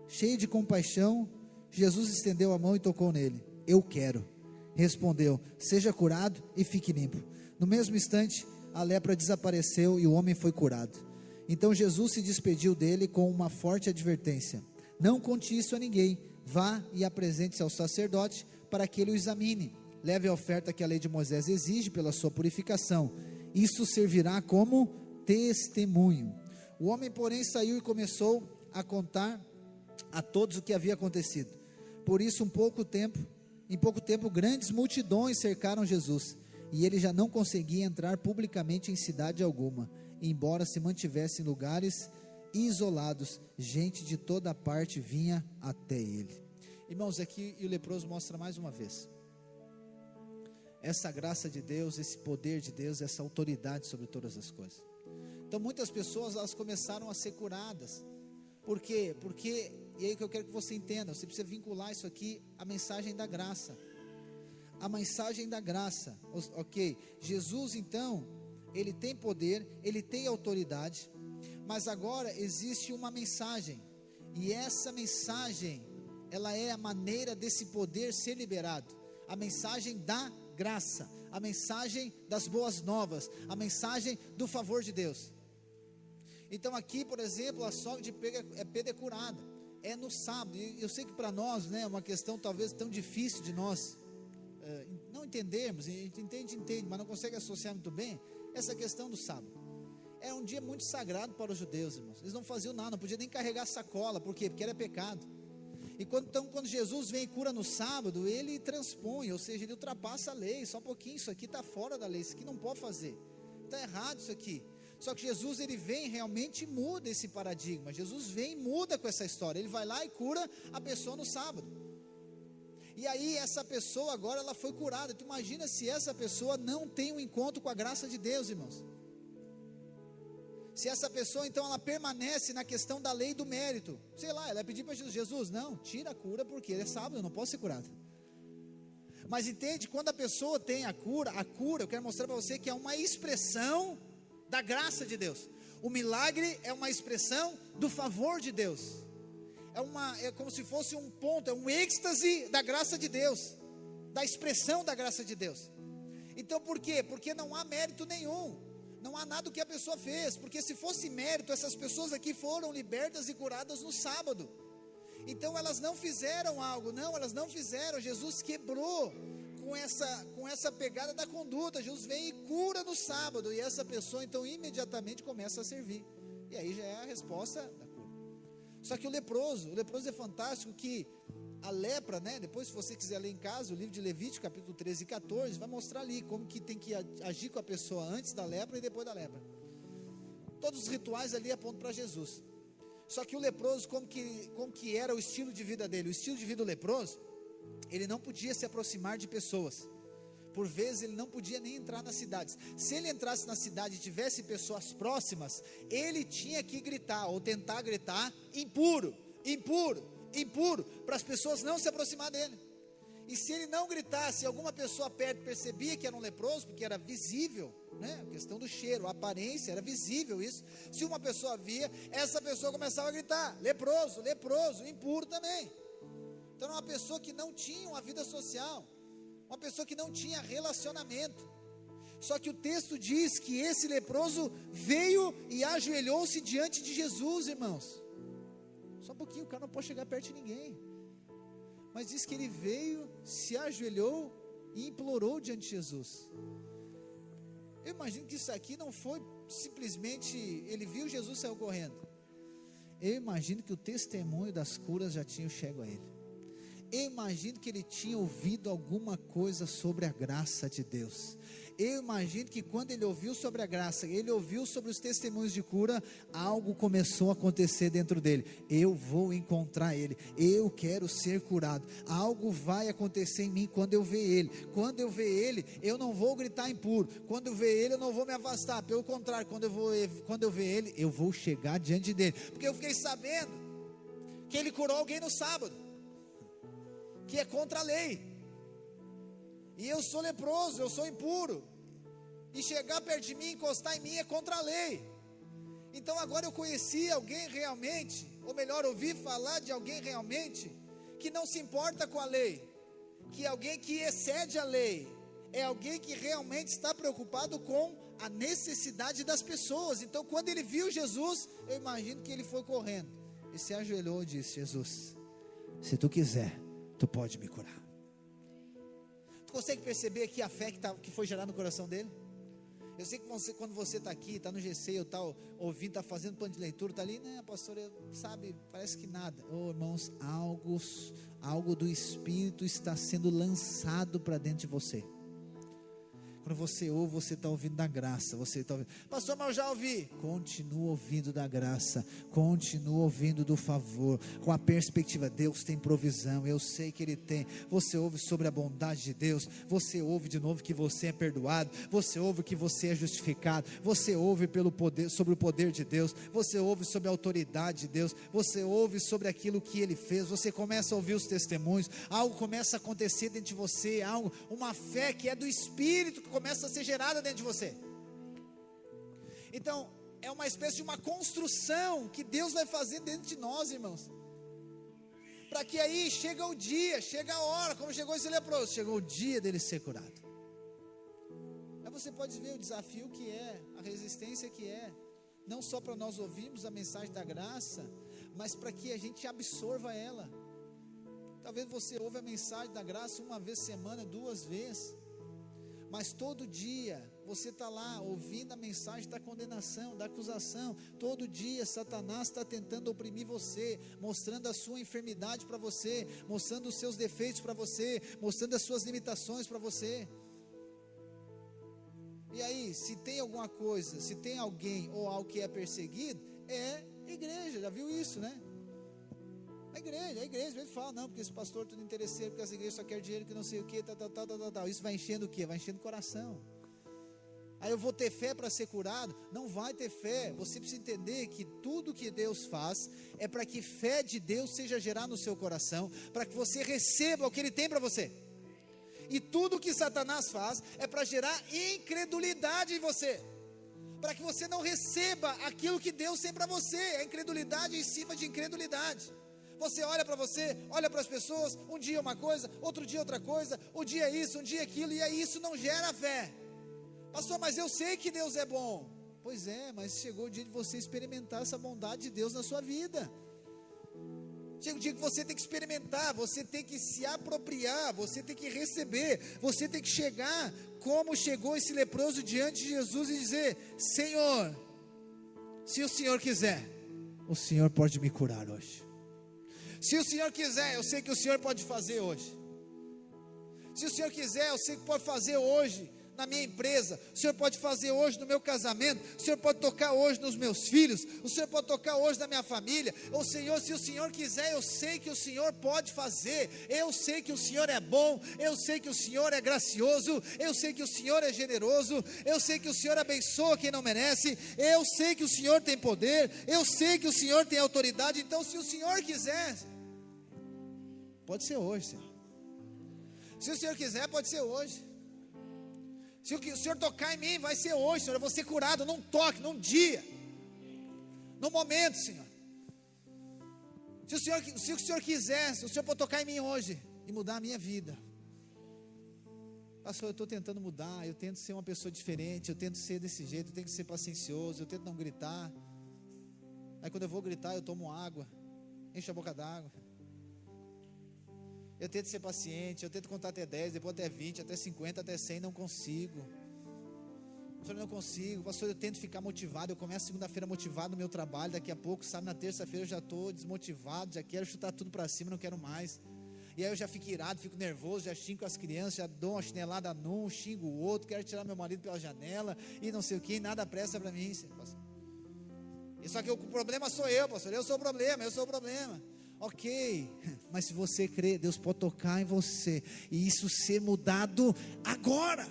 Cheio de compaixão, Jesus estendeu a mão e tocou nele. Eu quero. Respondeu, seja curado e fique limpo. No mesmo instante, a lepra desapareceu e o homem foi curado. Então Jesus se despediu dele com uma forte advertência. Não conte isso a ninguém. Vá e apresente-se ao sacerdote para que ele o examine. Leve a oferta que a lei de Moisés exige pela sua purificação. Isso servirá como testemunho. O homem, porém, saiu e começou a contar a todos o que havia acontecido. Por isso, em pouco tempo, grandes multidões cercaram Jesus, e ele já não conseguia entrar publicamente em cidade alguma, embora se mantivesse em lugares isolados. Gente de toda parte vinha até ele. Irmãos, aqui o leproso mostra mais uma vez essa graça de Deus, esse poder de Deus, essa autoridade sobre todas as coisas. Então muitas pessoas, elas começaram a ser curadas. Por quê? Porque, e aí que eu quero que você entenda, você precisa vincular isso aqui à mensagem da graça. A mensagem da graça, ok? Jesus então, ele tem poder, ele tem autoridade, mas agora existe uma mensagem, e essa mensagem, ela é a maneira desse poder ser liberado, a mensagem da graça, a mensagem das boas novas, a mensagem do favor de Deus. Então aqui, por exemplo, a sogra de Pedro é curada, é no sábado, e eu sei que para nós, né, é uma questão talvez tão difícil de nós não entendermos, a gente entende, mas não consegue associar muito bem, essa questão do sábado. É um dia muito sagrado para os judeus, irmãos. Eles não faziam nada, não podiam nem carregar sacola. Por quê? Porque era pecado. E quando Jesus vem e cura no sábado, ele transpõe, ou seja, ele ultrapassa a lei. Só um pouquinho, isso aqui está fora da lei, isso aqui não pode fazer, está errado isso aqui. Só que Jesus, ele vem realmente e muda esse paradigma. Jesus vem e muda com essa história. Ele vai lá e cura a pessoa no sábado. E aí essa pessoa agora ela foi curada. Tu imagina se essa pessoa não tem um encontro com a graça de Deus, irmãos. Se essa pessoa então ela permanece na questão da lei do mérito, sei lá, ela vai pedir para Jesus, não, tira a cura porque é sábado, eu não posso ser curado. Mas entende, quando a pessoa tem a cura, eu quero mostrar para você que é uma expressão da graça de Deus. O milagre é uma expressão do favor de Deus. É como se fosse um ponto, é um êxtase da graça de Deus, da expressão da graça de Deus. Então por quê? Porque não há mérito nenhum, não há nada que a pessoa fez, porque se fosse mérito, essas pessoas aqui foram libertas e curadas no sábado. Então elas não fizeram algo, não, elas não fizeram, Jesus quebrou com essa pegada da conduta, Jesus vem e cura no sábado, e essa pessoa então imediatamente começa a servir, e aí já é a resposta da cura. Só que o leproso é fantástico, que a lepra, né, depois se você quiser ler em casa, o livro de Levítico, capítulo 13 e 14, vai mostrar ali como que tem que agir com a pessoa antes da lepra e depois da lepra. Todos os rituais ali apontam para Jesus. Só que o leproso, como que era o estilo de vida dele? O estilo de vida do leproso, ele não podia se aproximar de pessoas. Por vezes ele não podia nem entrar nas cidades. Se ele entrasse na cidade e tivesse pessoas próximas, ele tinha que gritar, ou tentar gritar, impuro, impuro, impuro, para as pessoas não se aproximar dele. E se ele não gritasse, alguma pessoa perto percebia que era um leproso, porque era visível, né? A questão do cheiro, a aparência, era visível isso. Se uma pessoa via, essa pessoa começava a gritar, leproso, leproso, impuro também. Então era uma pessoa que não tinha uma vida social, uma pessoa que não tinha relacionamento. Só que o texto diz que esse leproso veio e ajoelhou-se diante de Jesus, irmãos. Só um pouquinho, o cara não pode chegar perto de ninguém. Mas diz que ele veio, se ajoelhou e implorou diante de Jesus. Eu imagino que isso aqui não foi simplesmente, ele viu Jesus e saiu correndo. Eu imagino que o testemunho das curas já tinha chegado a ele. Eu imagino que ele tinha ouvido alguma coisa sobre a graça de Deus. Eu imagino que quando ele ouviu sobre a graça, ele ouviu sobre os testemunhos de cura, algo começou a acontecer dentro dele. Eu vou encontrar ele, eu quero ser curado, algo vai acontecer em mim quando eu ver ele. Quando eu ver ele, eu não vou gritar impuro, quando eu ver ele eu não vou me afastar, pelo contrário, quando eu ver ele, eu vou chegar diante dele, porque eu fiquei sabendo que ele curou alguém no sábado, que é contra a lei, e eu sou leproso, eu sou impuro, e chegar perto de mim, encostar em mim é contra a lei. Então agora eu conheci alguém realmente, ou melhor, ouvi falar de alguém realmente, que não se importa com a lei, que é alguém que excede a lei, é alguém que realmente está preocupado com a necessidade das pessoas. Então quando ele viu Jesus, eu imagino que ele foi correndo, e se ajoelhou e disse, Jesus, se tu quiser, tu pode me curar. Tu consegue perceber aqui a fé que foi gerada no coração dele? Eu sei que quando você está aqui, está no GC, ou está ouvindo, está fazendo plano de leitura, está ali, né, pastor, sabe, parece que nada. Oh, irmãos, algo do Espírito está sendo lançado para dentro de você. Quando você ouve, você está ouvindo da graça. Você está ouvindo, pastor, mas eu já ouvi. Continua ouvindo da graça, continua ouvindo do favor, com a perspectiva, Deus tem provisão, eu sei que Ele tem. Você ouve sobre a bondade de Deus, você ouve de novo que você é perdoado, você ouve que você é justificado, você ouve sobre o poder de Deus, você ouve sobre a autoridade de Deus, você ouve sobre aquilo que Ele fez, você começa a ouvir os testemunhos, algo começa a acontecer dentro de você, uma fé que é do Espírito, que começa a ser gerada dentro de você. Então é uma espécie de uma construção que Deus vai fazer dentro de nós, irmãos, para que aí chega o dia, chega a hora, como chegou esse leproso, chegou o dia dele ser curado. Aí você pode ver o desafio que é, a resistência que é, não só para nós ouvirmos a mensagem da graça, mas para que a gente absorva ela. Talvez você ouve a mensagem da graça uma vez por semana, 2 vezes, mas todo dia você está lá ouvindo a mensagem da condenação, da acusação. Todo dia Satanás está tentando oprimir você, mostrando a sua enfermidade para você, mostrando os seus defeitos para você, mostrando as suas limitações para você. E aí, se tem alguma coisa, se tem alguém ou algo que é perseguido, é igreja, já viu isso, né? A A igreja, às vezes fala, não, porque esse pastor é tudo interesseiro, porque essa igreja só quer dinheiro, que não sei o que, tal. Isso vai enchendo o quê? Vai enchendo o coração. Aí eu vou ter fé para ser curado? Não vai ter fé. Você precisa entender que tudo que Deus faz é para que fé de Deus seja gerada no seu coração, para que você receba o que Ele tem para você. E tudo que Satanás faz é para gerar incredulidade em você, para que você não receba aquilo que Deus tem para você. É incredulidade em cima de incredulidade. Você olha para você, olha para as pessoas, um dia uma coisa, outro dia outra coisa, um dia isso, um dia aquilo, e aí isso não gera fé. Pastor, mas eu sei que Deus é bom. Pois é, mas chegou o dia de você experimentar essa bondade de Deus na sua vida. Chega o dia que você tem que experimentar, você tem que se apropriar, você tem que receber, você tem que chegar como chegou esse leproso diante de Jesus e dizer: Senhor, se o Senhor quiser, o Senhor pode me curar hoje. Se o Senhor quiser, eu sei que o Senhor pode fazer hoje. Se o Senhor quiser, eu sei que pode fazer hoje na minha empresa, o Senhor pode fazer hoje no meu casamento, o Senhor pode tocar hoje nos meus filhos, o Senhor pode tocar hoje na minha família. Ô Senhor, se o Senhor quiser, eu sei que o Senhor pode fazer. Eu sei que o Senhor é bom, eu sei que o Senhor é gracioso, eu sei que o Senhor é generoso, eu sei que o Senhor abençoa quem não merece, eu sei que o Senhor tem poder, eu sei que o Senhor tem autoridade. Então, se o Senhor quiser, pode ser hoje, Senhor. Se o Senhor quiser, pode ser hoje. Se o Senhor tocar em mim, vai ser hoje, Senhor. Eu vou ser curado num toque, num dia, num momento, Senhor. Se o Senhor quiser, se o Senhor pode tocar em mim hoje e mudar a minha vida. Pastor, eu estou tentando mudar, eu tento ser uma pessoa diferente, eu tento ser desse jeito, eu tenho que ser paciencioso, eu tento não gritar. Aí quando eu vou gritar, eu tomo água, encho a boca d'água. Eu tento ser paciente, eu tento contar até 10, depois até 20, até 50, até 100, não consigo. Pastor, não consigo. Pastor, eu tento ficar motivado, eu começo segunda-feira motivado no meu trabalho, daqui a pouco, sabe, na terça-feira eu já estou desmotivado, já quero chutar tudo para cima, não quero mais. E aí eu já fico irado, fico nervoso, já xingo as crianças, já dou uma chinelada num, xingo o outro, quero tirar meu marido pela janela, e não sei o que, nada presta para mim, pastor. E só que o problema sou eu, pastor, eu sou o problema. Ok, mas se você crer, Deus pode tocar em você e isso ser mudado agora.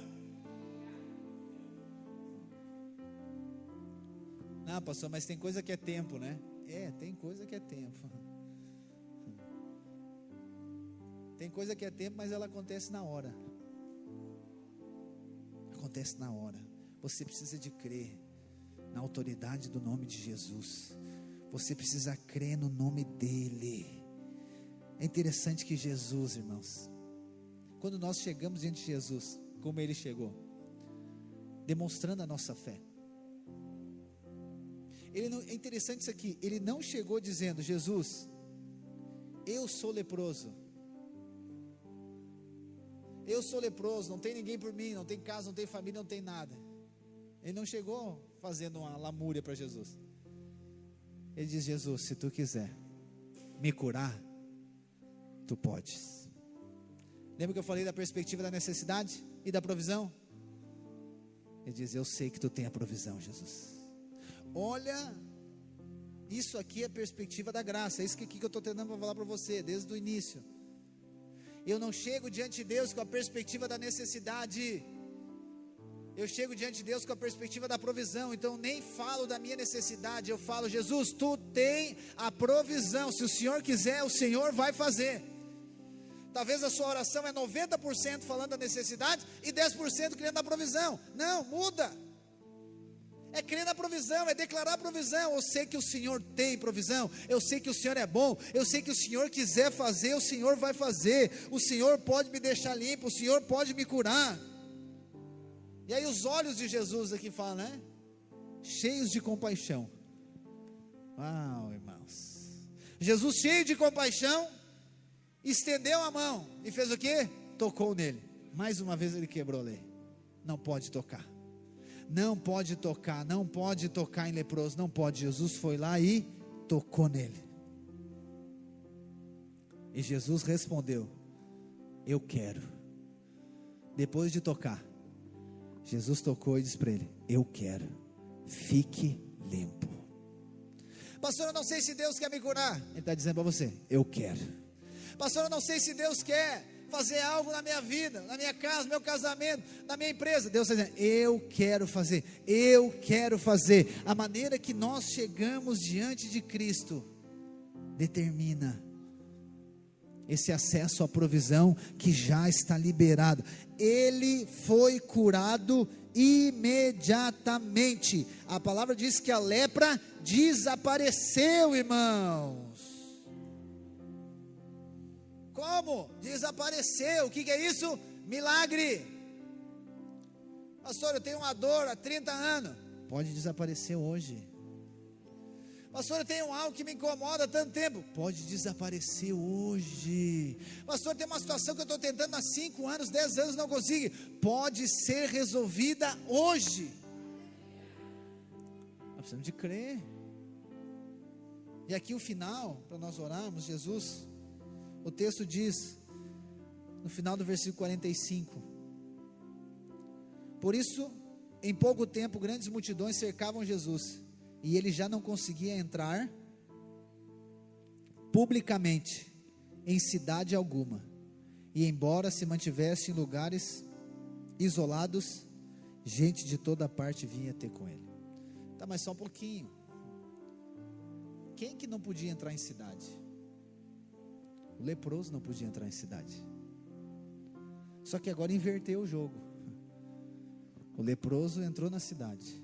Não, pastor, mas tem coisa que é tempo, né? Tem coisa que é tempo. Tem coisa que é tempo, mas ela acontece na hora. Acontece na hora. Você precisa de crer na autoridade do nome de Jesus. Você precisa crer no nome dEle. É interessante que Jesus, irmãos, quando nós chegamos diante de Jesus, como Ele chegou, demonstrando a nossa fé. É interessante isso aqui, Ele não chegou dizendo: Jesus, eu sou leproso, não tem ninguém por mim, não tem casa, não tem família, não tem nada. Ele não chegou fazendo uma lamúria para Jesus. Ele diz: Jesus, se tu quiser me curar, tu podes. Lembra que eu falei da perspectiva da necessidade e da provisão? Ele diz: eu sei que tu tem a provisão, Jesus. Olha, isso aqui é a perspectiva da graça. É isso que eu estou tentando falar para você desde o início. Eu não chego diante de Deus com a perspectiva da necessidade, eu chego diante de Deus com a perspectiva da provisão. Então nem falo da minha necessidade, eu falo: Jesus, tu tem a provisão, se o Senhor quiser, o Senhor vai fazer. Talvez a sua oração é 90% falando da necessidade e 10% crendo na provisão. Não, muda. É crer na provisão, é declarar a provisão. Eu sei que o Senhor tem provisão, eu sei que o Senhor é bom, eu sei que o Senhor quiser fazer, o Senhor vai fazer. O Senhor pode me deixar limpo, o Senhor pode me curar. E aí os olhos de Jesus aqui falam, né? Cheios de compaixão. Uau, irmãos. Jesus, cheio de compaixão, estendeu a mão e fez o quê? Tocou nele. Mais uma vez ele quebrou a lei. Não pode tocar. Não pode tocar, não pode tocar em leproso, não pode. Jesus foi lá e tocou nele. E Jesus respondeu: eu quero. Depois de tocar, Jesus tocou e disse para ele: eu quero, fique limpo. Pastor, eu não sei se Deus quer me curar. Ele está dizendo para você: eu quero. Pastor, eu não sei se Deus quer fazer algo na minha vida, na minha casa, no meu casamento, na minha empresa. Deus está dizendo: eu quero fazer, eu quero fazer. A maneira que nós chegamos diante de Cristo determina esse acesso à provisão que já está liberado. Ele foi curado imediatamente. A palavra diz que a lepra desapareceu, irmãos. Como? Desapareceu. O que é isso? Milagre. Pastor, eu tenho uma dor há 30 anos. Pode desaparecer hoje. Pastor, eu tenho algo que me incomoda há tanto tempo. Pode desaparecer hoje. Pastor, tem uma situação que eu estou tentando há 5 anos, 10 anos, não consigo. Pode ser resolvida hoje. Nós precisamos de crer. E aqui o final, para nós orarmos, Jesus, o texto diz, no final do versículo 45: por isso, em pouco tempo, grandes multidões cercavam Jesus, e ele já não conseguia entrar publicamente em cidade alguma, e embora se mantivesse em lugares isolados, gente de toda parte vinha ter com ele. Tá, mas só um pouquinho. Quem que não podia entrar em cidade? O leproso não podia entrar em cidade. Só que agora inverteu o jogo. O leproso entrou na cidade,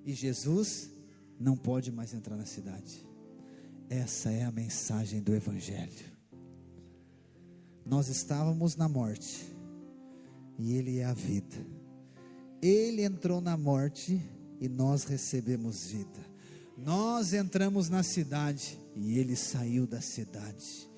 e Jesus não pode mais entrar na cidade. Essa é a mensagem do Evangelho. Nós estávamos na morte, e Ele é a vida. Ele entrou na morte, e nós recebemos vida. Nós entramos na cidade, e Ele saiu da cidade.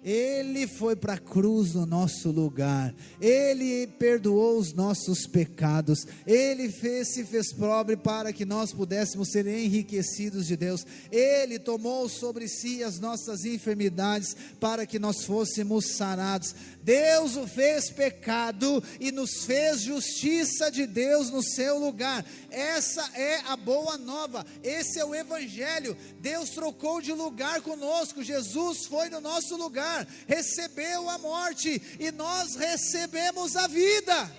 Ele foi para a cruz no nosso lugar. Ele perdoou os nossos pecados. Ele se fez pobre para que nós pudéssemos ser enriquecidos de Deus. Ele tomou sobre si as nossas enfermidades para que nós fôssemos sarados. Deus o fez pecado e nos fez justiça de Deus no seu lugar. Essa é a boa nova. Esse é o Evangelho. Deus trocou de lugar conosco. Jesus foi no nosso lugar, recebeu a morte, e nós recebemos a vida.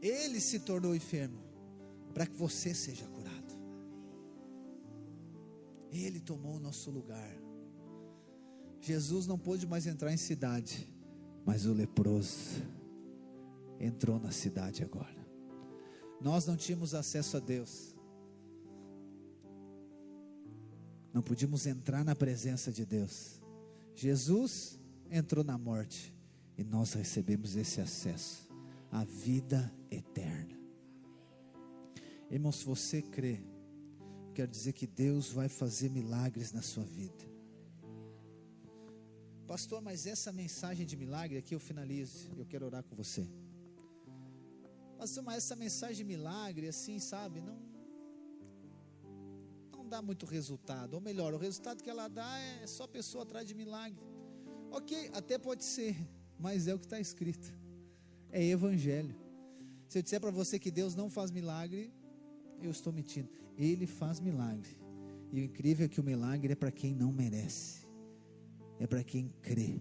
Ele se tornou enfermo para que você seja curado. Ele tomou o nosso lugar. Jesus não pôde mais entrar em cidade, mas o leproso entrou na cidade agora. Nós não tínhamos acesso a Deus, não podíamos entrar na presença de Deus. Jesus entrou na morte, e nós recebemos esse acesso, a vida eterna. Irmão, se você crê, quero dizer que Deus vai fazer milagres na sua vida. Pastor, mas essa mensagem de milagre, aqui eu finalizo, eu quero orar com você. Pastor, mas essa mensagem de milagre, assim, sabe, não dá muito resultado. Ou melhor, o resultado que ela dá é só pessoa atrás de milagre. Ok, até pode ser, mas é o que está escrito, é Evangelho. Se eu disser para você que Deus não faz milagre, eu estou mentindo. Ele faz milagre, e o incrível é que o milagre é para quem não merece, é para quem crê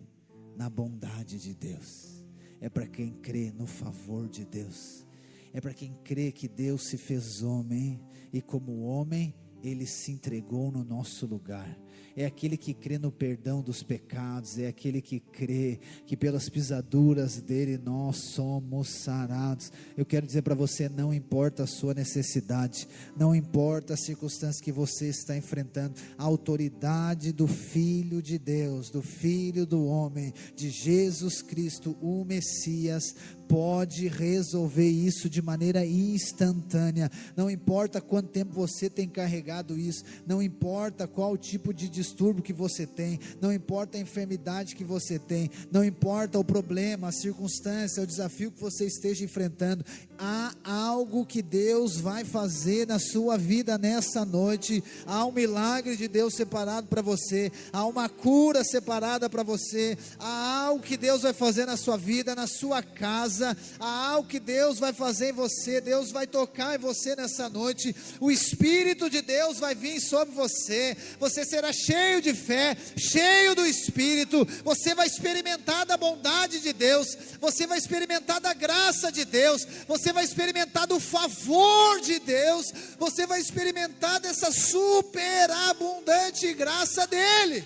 na bondade de Deus, é para quem crê no favor de Deus, é para quem crê que Deus se fez homem, e como homem Ele se entregou no nosso lugar. É aquele que crê no perdão dos pecados, é aquele que crê que pelas pisaduras dele nós somos sarados. Eu quero dizer para você, não importa a sua necessidade, não importa a circunstância que você está enfrentando, a autoridade do Filho de Deus, do Filho do homem, de Jesus Cristo, o Messias, pode resolver isso de maneira instantânea. Não importa quanto tempo você tem carregado pregado isso. Não importa qual tipo de distúrbio que você tem, não importa a enfermidade que você tem, não importa o problema, a circunstância, o desafio que você esteja enfrentando, há algo que Deus vai fazer na sua vida nessa noite. Há um milagre de Deus separado para você, há uma cura separada para você, há algo que Deus vai fazer na sua vida, na sua casa, há algo que Deus vai fazer em você. Deus vai tocar em você nessa noite, o Espírito de Deus vai vir sobre você, você será cheio de fé, cheio do Espírito, você vai experimentar da bondade de Deus, você vai experimentar da graça de Deus, você vai experimentar do favor de Deus, você vai experimentar dessa superabundante graça dEle.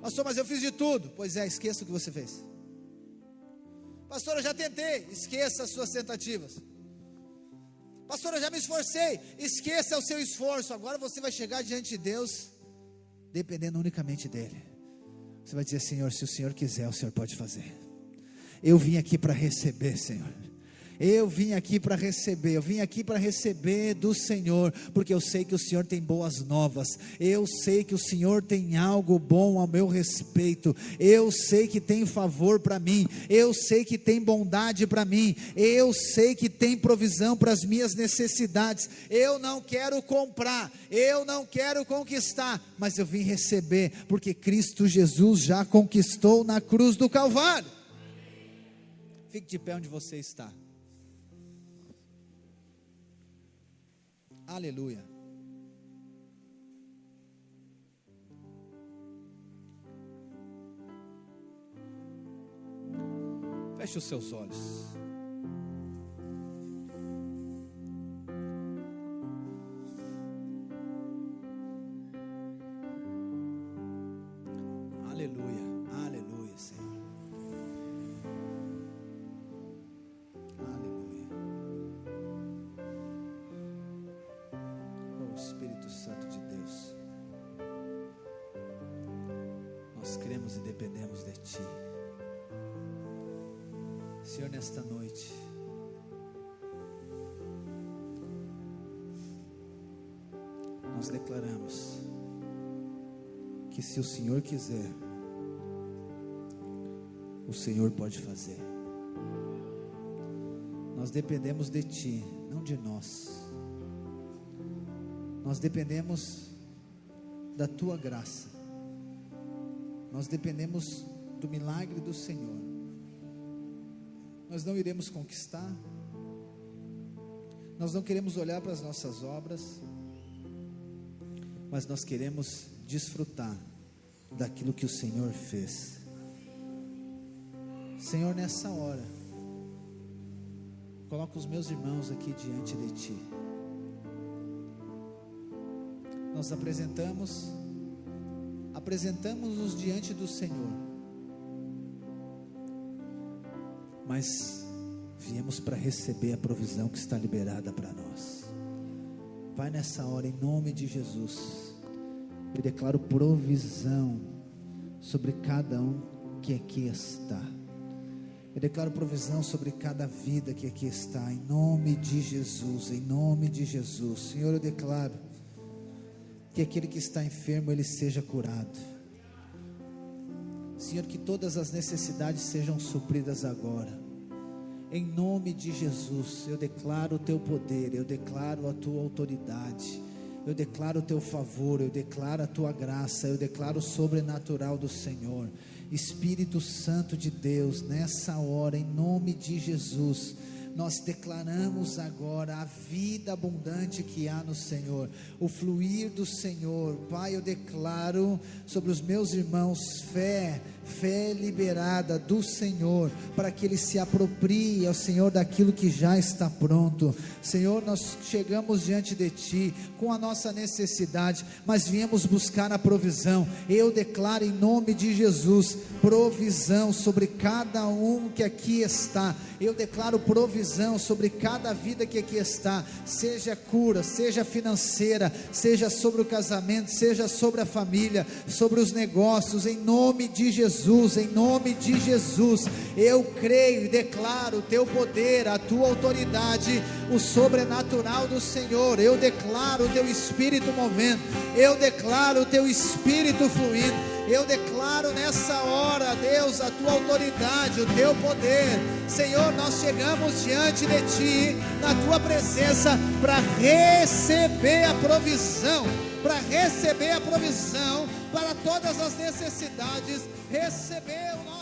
Pastor, mas eu fiz de tudo. Pois é, esqueça o que você fez. Pastor, eu já tentei. Esqueça as suas tentativas. Pastor, eu já me esforcei. Esqueça o seu esforço. Agora você vai chegar diante de Deus, dependendo unicamente dEle. Você vai dizer: Senhor, se o Senhor quiser, o Senhor pode fazer. Eu vim aqui para receber, Senhor. Eu vim aqui para receber, eu vim aqui para receber do Senhor, porque eu sei que o Senhor tem boas novas, eu sei que o Senhor tem algo bom ao meu respeito, eu sei que tem favor para mim, eu sei que tem bondade para mim, eu sei que tem provisão para as minhas necessidades. Eu não quero comprar, eu não quero conquistar, mas eu vim receber, porque Cristo Jesus já conquistou na cruz do Calvário. Fique de pé onde você está. Aleluia. Feche os seus olhos. Aleluia, aleluia, Senhor. Espírito Santo de Deus, nós cremos e dependemos de Ti, Senhor. Nesta noite, nós declaramos que se o Senhor quiser, o Senhor pode fazer. Nós dependemos de Ti, não de nós. Nós dependemos da Tua graça, nós dependemos do milagre do Senhor. Nós não iremos conquistar, nós não queremos olhar para as nossas obras, mas nós queremos desfrutar daquilo que o Senhor fez. Senhor, nessa hora, coloca os meus irmãos aqui diante de Ti. Nós apresentamos-nos diante do Senhor, mas viemos para receber a provisão que está liberada para nós. Pai, nessa hora, em nome de Jesus, eu declaro provisão sobre cada um que aqui está. Eu declaro provisão sobre cada vida que aqui está, em nome de Jesus, em nome de Jesus. Senhor, eu declaro que aquele que está enfermo, ele seja curado. Senhor, que todas as necessidades sejam supridas agora, em nome de Jesus. Eu declaro o Teu poder, eu declaro a Tua autoridade, eu declaro o Teu favor, eu declaro a Tua graça, eu declaro o sobrenatural do Senhor. Espírito Santo de Deus, nessa hora, em nome de Jesus, nós declaramos agora a vida abundante que há no Senhor, o fluir do Senhor. Pai, eu declaro sobre os meus irmãos fé liberada do Senhor, para que eles se apropriem, ao Senhor, daquilo que já está pronto. Senhor, nós chegamos diante de Ti com a nossa necessidade, mas viemos buscar a provisão. Eu declaro em nome de Jesus, provisão sobre cada um que aqui está. Eu declaro provisão provisão sobre cada vida que aqui está, seja cura, seja financeira, seja sobre o casamento, seja sobre a família, sobre os negócios, em nome de Jesus, em nome de Jesus. Eu creio e declaro o teu poder, a tua autoridade, o sobrenatural do Senhor. Eu declaro o teu Espírito movendo, eu declaro o teu Espírito fluindo. Eu declaro nessa hora, Deus, a tua autoridade, o teu poder. Senhor, nós chegamos diante de ti, na tua presença, para receber a provisão, para todas as necessidades, receber o nosso